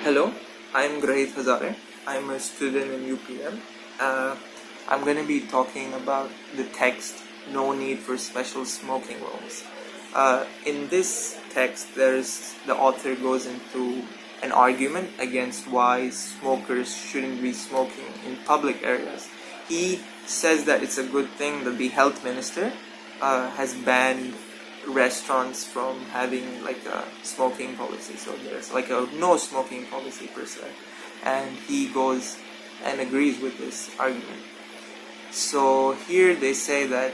Hello, I'm Grahit Hazare. I'm a student in UPM. I'm going to be talking about the text "No Need for Special Smoking Rooms." In this text, the author goes into an argument against why smokers shouldn't be smoking in public areas. He says that it's a good thing that the health minister has banned restaurants from having like a smoking policy, so there's like a no smoking policy per se, and he goes and agrees with this argument. So here they say that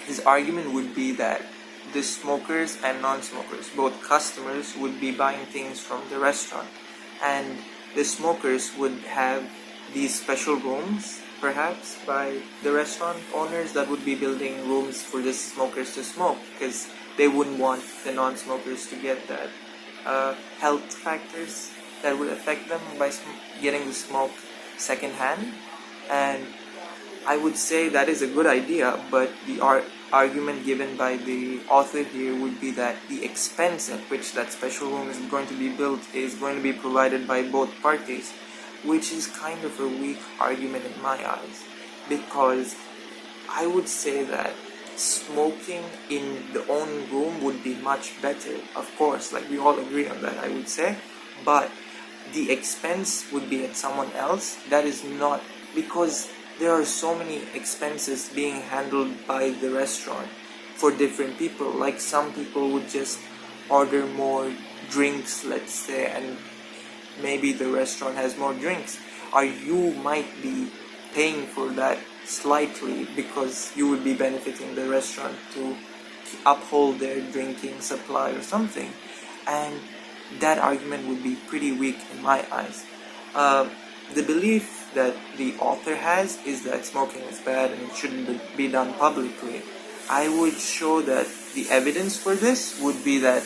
his argument would be that the smokers and non-smokers, both customers, would be buying things from the restaurant, and the smokers would have these special rooms perhaps by the restaurant owners that would be building rooms for the smokers to smoke, because they wouldn't want the non-smokers to get that health factors that would affect them by getting the smoke secondhand. And I would say that is a good idea, but the argument given by the author here would be that the expense at which that special room is going to be built is going to be provided by both parties, which is kind of a weak argument in my eyes, because I would say that smoking in the own room would be much better, of course, like we all agree on that, I would say, but the expense would be at someone else. That is not, because there are so many expenses being handled by the restaurant for different people. Like some people would just order more drinks, let's say, and maybe the restaurant has more drinks, or you might be paying for that slightly because you would be benefiting the restaurant to uphold their drinking supply or something, and that argument would be pretty weak in my eyes. The belief that the author has is that smoking is bad and it shouldn't be done publicly. I would show that the evidence for this would be that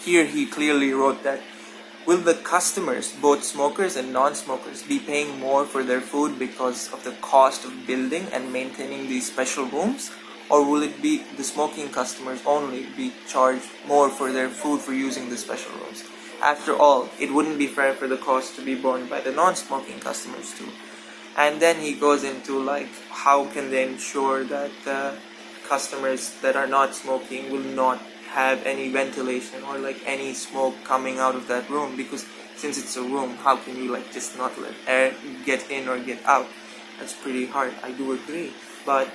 here he clearly wrote that will the customers, both smokers and non-smokers, be paying more for their food because of the cost of building and maintaining these special rooms? Or will it be the smoking customers only be charged more for their food for using the special rooms? After all, it wouldn't be fair for the cost to be borne by the non-smoking customers too. And then he goes into like how can they ensure that the customers that are not smoking will not have any ventilation or like any smoke coming out of that room, because since it's a room, how can you like just not let air get in or get out? That's pretty hard, I do agree, but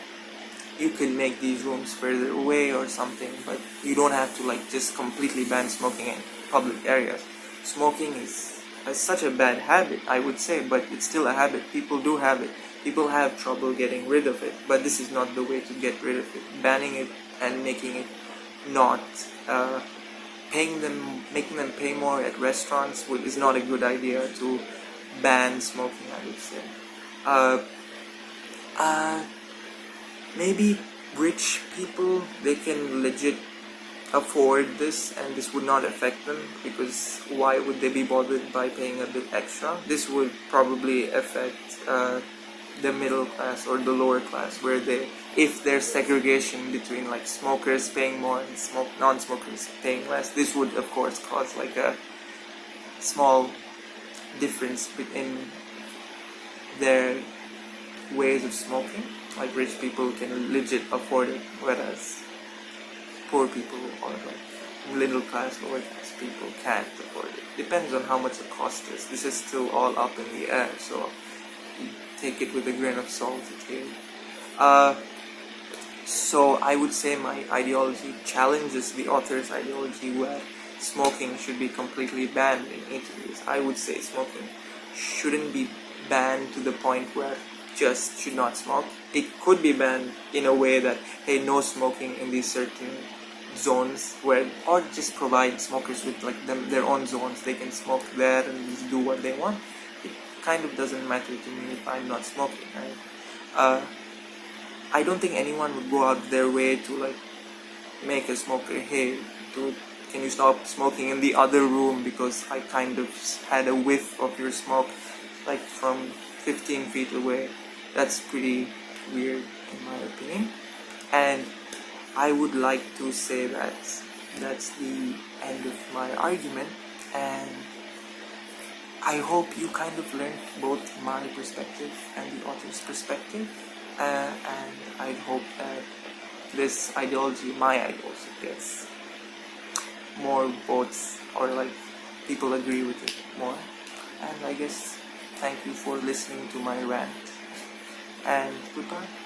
you could make these rooms further away or something, but you don't have to like just completely ban smoking in public areas. Smoking is such a bad habit, I would say, but it's still a habit. People do have it. People have trouble getting rid of it, but this is not the way to get rid of it. Banning it and making it not making them pay more at restaurants is not a good idea to ban smoking, I would say. Maybe rich people, they can legit afford this and this would not affect them, because why would they be bothered by paying a bit extra? This would probably affect the middle class or the lower class, where if there's segregation between like smokers paying more and non-smokers paying less, this would of course cause like a small difference in their ways of smoking. Like rich people can legit afford it, whereas poor people or like middle class, lower class people can't afford it. Depends on how much the cost is. This is still all up in the air, so take it with a grain of salt here. So I would say my ideology challenges the author's ideology where smoking should be completely banned in eateries. I would say smoking shouldn't be banned to the point where just should not smoke. It could be banned in a way that, hey, no smoking in these certain zones, where, or just provide smokers with like their own zones. They can smoke there and just do what they want. It kind of doesn't matter to me if I'm not smoking, right? I don't think anyone would go out their way to like make a smoker, hey dude, can you stop smoking in the other room because I kind of had a whiff of your smoke like from 15 feet away. That's pretty weird in my opinion, and I would like to say that that's the end of my argument. and I hope you kind of learned both my perspective and the author's perspective, and I hope that this ideology, my ideology, gets more votes, or like people agree with it more. And I guess thank you for listening to my rant, and goodbye.